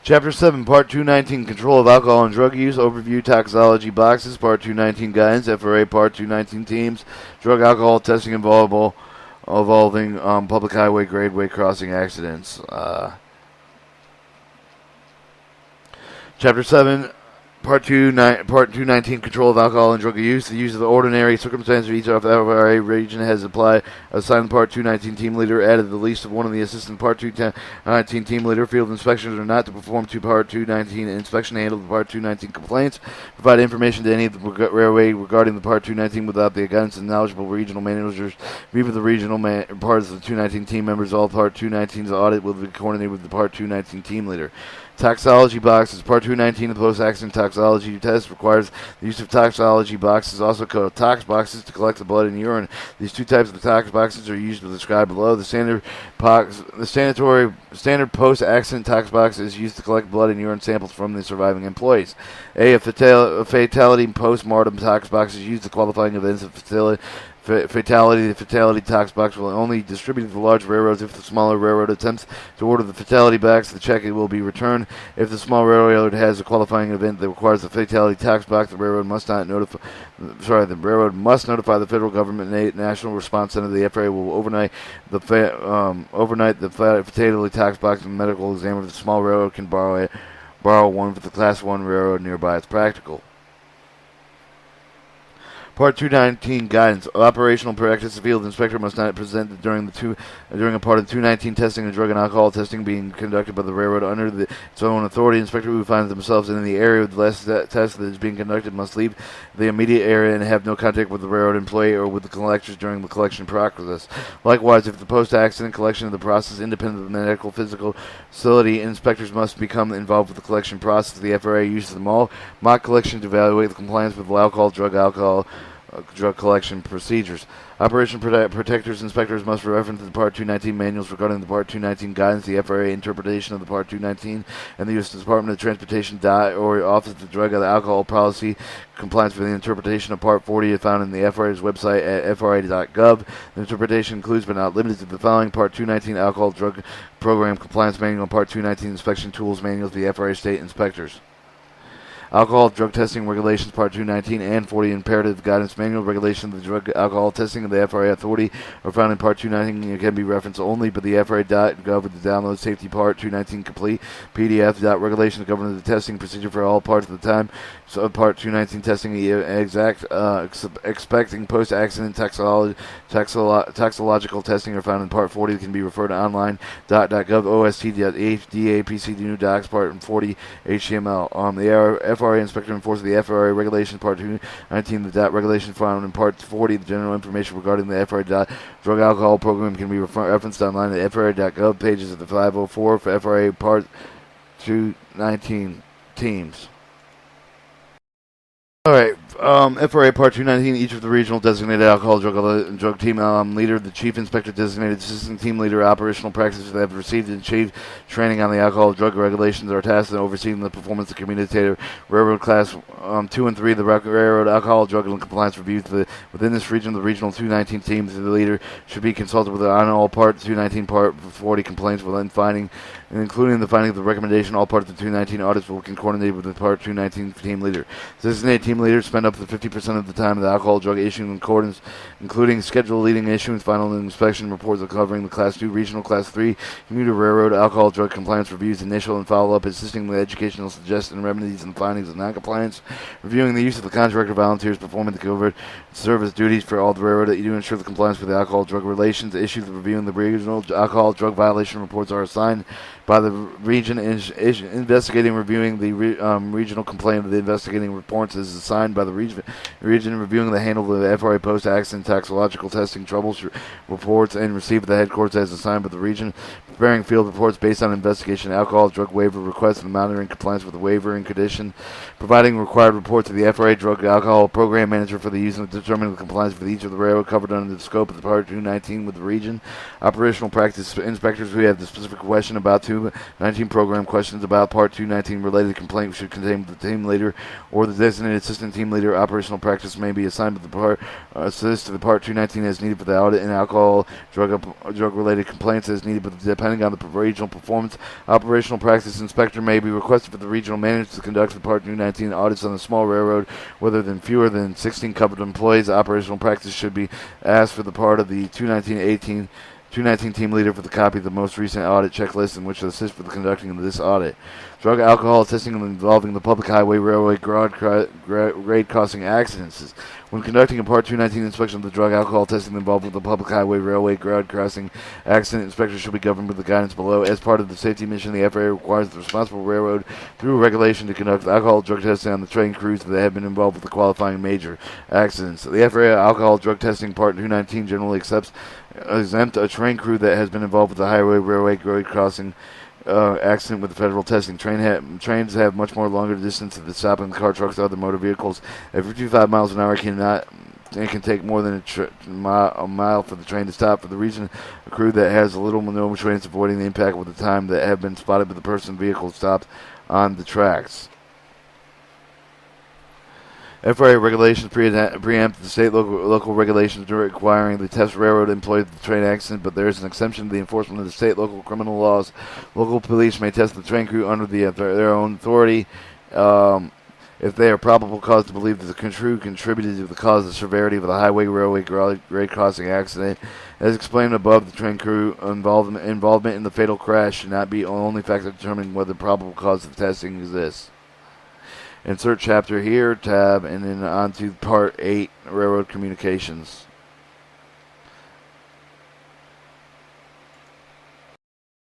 Chapter 7, Part 219, Control of Alcohol and Drug Use, Overview, Toxicology Boxes, Part 219, Guidance, FRA, Part 219, Teams, Drug Alcohol Testing involving public highway gradeway crossing accidents. Chapter 7, Part 219, Control of Alcohol and Drug Use. The use of the ordinary circumstances of each of the FRA region has assigned Part 219 team leader, added the least of one of the assistant Part 219 team leader. Field inspections are not to perform Part 219 inspection, handle the Part 219 complaints, provide information to any of the railway regarding the Part 219 without the guidance and knowledgeable regional managers. Review the regional parts of the 219 team members. All Part 219's audit will be coordinated with the Part 219 team leader. Toxicology boxes. Part 219 of the post-accident toxicology test requires the use of toxicology boxes, also called tox boxes, to collect the blood and urine. These two types of tox boxes are used as described below. The standard post-accident tox box is used to collect blood and urine samples from the surviving employees. A fatality post-mortem tox box is used to qualifying events of fatality. The fatality tox box will only distribute to the large railroads. If the smaller railroad attempts to order the fatality box, the check will be returned. If the small railroad has a qualifying event that requires the fatality tox box, the railroad must notify the federal government national response center. The FRA will overnight the fatality tox box and medical examiner. The small railroad can borrow one for the Class 1 railroad nearby. It's practical. Part 219 Guidance. Operational practice. The field inspector must not present during a part of 219 testing and drug and alcohol testing being conducted by the railroad under its own authority. Inspector who finds themselves in the area of the last test that is being conducted must leave the immediate area and have no contact with the railroad employee or with the collectors during the collection process. Likewise, if the post-accident collection of the process independent of the medical physical facility, inspectors must become involved with the collection process. The FRA uses them all mock collection to evaluate the compliance with alcohol drug collection procedures. Operation protectors inspectors must reference the Part 219 manuals regarding the Part 219 guidance, the FRA interpretation of the Part 219, and the U.S. Department of Transportation or Office of Drug and Alcohol Policy compliance with the interpretation of Part 40 is found in the FRA's website at fra.gov. The interpretation includes but not limited to the following: Part 219 Alcohol Drug Program Compliance Manual, Part 219 Inspection Tools Manuals, the FRA State Inspectors. Alcohol Drug Testing Regulations, Part 219 and 40 Imperative Guidance Manual. Regulations of the drug alcohol testing of the FRA authority are found in Part 219 and can be referenced only, but the FRA.gov with the download safety Part 219 complete PDF. Regulations governing the testing procedure for all parts of the time. So Part 219 testing expecting post-accident toxicological testing are found in Part 40 that can be referred to online.gov, ost.dapc, new docs, Part 40 HTML. The FRA inspector enforces the FRA regulations, Part 219, the regulation found in Part 40. The general information regarding the FRA drug alcohol program can be referenced online at FRA.gov pages of the 504 for FRA Part 219 teams. Alright, FRA Part 219, each of the regional designated alcohol drug team leader, the chief inspector designated assistant team leader, operational practices that have received and achieved training on the alcohol drug regulations are tasked in overseeing the performance of commutative railroad class 2 and 3, the railroad alcohol drug and compliance reviews. Within this region, the regional 219 teams, the leader should be consulted with on all Part 219 Part 40 complaints within finding, including the finding of the recommendation. All parts of the 219 audits will be coordinated with the Part 219 team leader. Designated team leaders spend up to 50% of the time of the alcohol drug issue in accordance, including schedule leading issuance, final inspection reports covering the Class 2, Regional Class 3, commuter railroad alcohol drug compliance reviews, initial and follow-up, assisting with educational suggestions, remedies, and findings of non-compliance, reviewing the use of the contractor volunteers performing the covert service duties for all the railroad that you do ensure the compliance with the alcohol drug relations, issues of reviewing the regional alcohol drug violation reports are assigned by the region, investigating, reviewing the regional complaint of the investigating reports is assigned by the region, reviewing the handle of the FRA post-accident toxicological testing troubles reports and received at the headquarters as assigned by the region, preparing field reports based on investigation, alcohol drug waiver requests and monitoring compliance with the waiver and condition, providing required reports to the FRA drug alcohol program manager for the use and determining the compliance with each of the railroad covered under the scope of the Part 219 with the region. Operational practice inspectors who have the specific question about 219 program. Questions about Part 219 related complaint should contain the team leader or the designated assistant team leader. Operational practice may be assigned to the Part assist to the Part 219 as needed for the audit, and alcohol drug related complaints as needed, but depending on the regional performance. Operational practice inspector may be requested for the regional manager to conduct the Part 219 audits on a small railroad whether than fewer than 16 covered employees. Operational practice should be asked for the part of the 219 team leader for the copy of the most recent audit checklist in which to assist for the conducting of this audit. Drug alcohol testing involving the public highway railway grade crossing accidents. When conducting a Part 219 inspection of the drug alcohol testing involved with the public highway railway grade crossing accident, inspectors should be governed with the guidance below. As part of the safety mission, the FAA requires the responsible railroad, through regulation, to conduct alcohol drug testing on the train crews that have been involved with the qualifying major accidents. The FAA alcohol drug testing Part 219 generally exempt a train crew that has been involved with the highway railway grade crossing accident with the federal testing. Trains have much more longer distance to the stop than car, trucks, or other motor vehicles. At 55 miles an hour, it can take more than a mile for the train to stop. For the reason, a crew that has a little or no chance of avoiding the impact with the time that have been spotted with the person vehicle stopped on the tracks. FRA regulations preempt the state local regulations requiring the test railroad employee of the train accident, but there is an exception to the enforcement of the state local criminal laws. Local police may test the train crew under their own authority if they are probable cause to believe that the crew contributed to the cause of the severity of the highway railway grade crossing accident. As explained above, the train crew involvement in the fatal crash should not be the only factor determining whether probable cause of testing exists. Insert chapter here, tab, and then on to Part 8, Railroad Communications.